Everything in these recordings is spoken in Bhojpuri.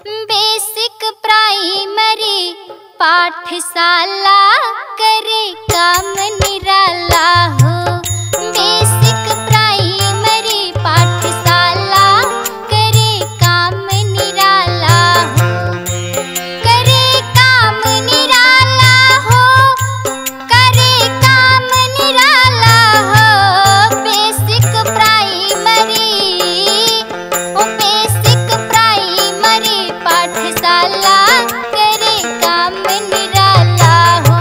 बेसिक प्राइमरी पाठशाला करे काम निराला हो। बेसिक प्राइमरी पाठशाला करे काम निराला हो। करे काम निराला हो, करे काम निराला हो। बेसिक प्राइमरी पाठशाला करे काम निराला हो।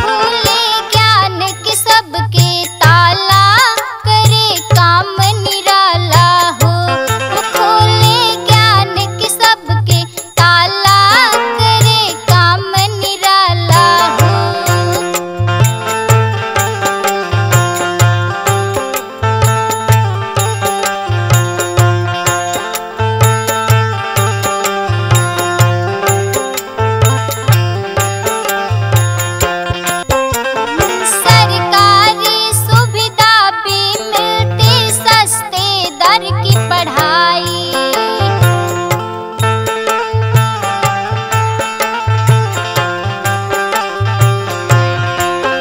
खुले ज्ञान के सबके ताला करे काम निराला हो। खुले ज्ञान के सबके ताला करे काम निराला हो। सरकारी सुविधा भी मिलती सस्ते दर की पढ़ाई।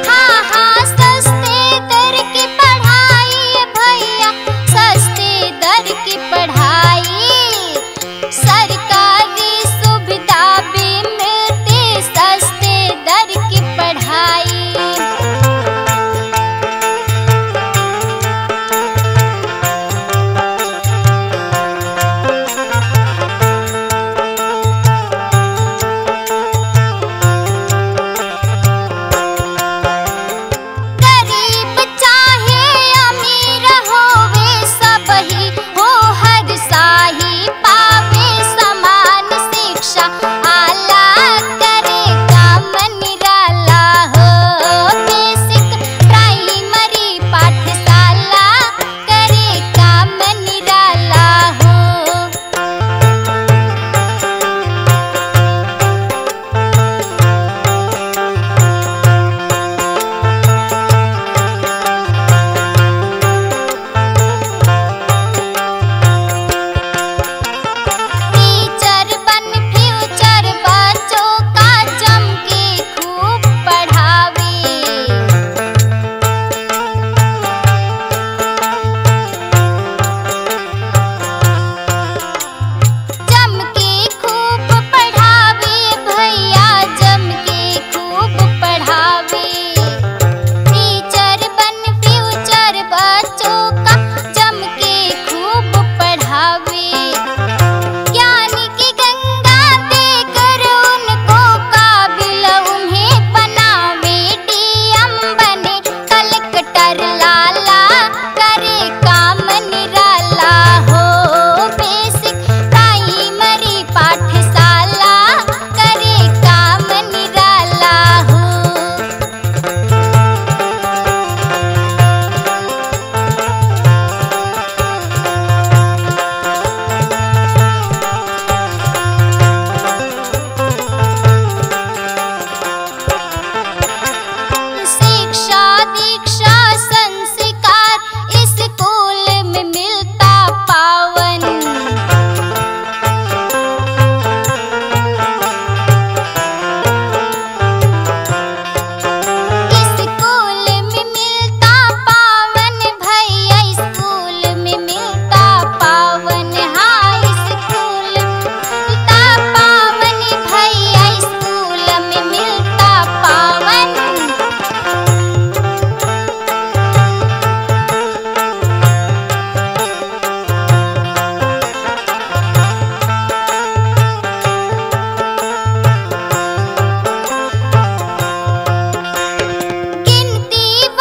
हाँ हाँ सस्ते दर की पढ़ाई भैया, सस्ते दर की पढ़ाई। सरकारी सुविधा भी मिलती सस्ते दर की पढ़ाई। गरीब चाहे अमीर होवे सबही हो, हर साही पावे समान शिक्षा आला करे काम निराला हो। बेसिक प्राइमरी पाठशाला करे काम निराला हो। टीचर बन फ्यूचर बच्चों का जम के खूब पढ़ावे। जम के खूब पढ़ावे भैया, जम के खूब पढ़ावे। टीचर बन फ्यूचर बच्चों का जम के खूब पढ़ावे। ज्ञान की गंगा देकर उनको काबिल उन्हें बनावे। डीएम बने कलेक्टर लाला करे काम निराला हो। बेसिक प्राइमरी पाठशाला करे काम निराला हो। शिक्षा दीक्षा संस्कार स्कूल में मिलता पावन। स्कूल में मिलता पावन भैया, स्कूल में मिलता पावन। हाँ स्कूल मिलता पावन भैया, स्कूल में मिलता पावन। गिनती व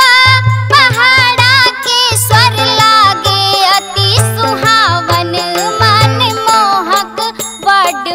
पहाड़ा के स्वर लागे अति सुहावन। मन मोहक वर्ड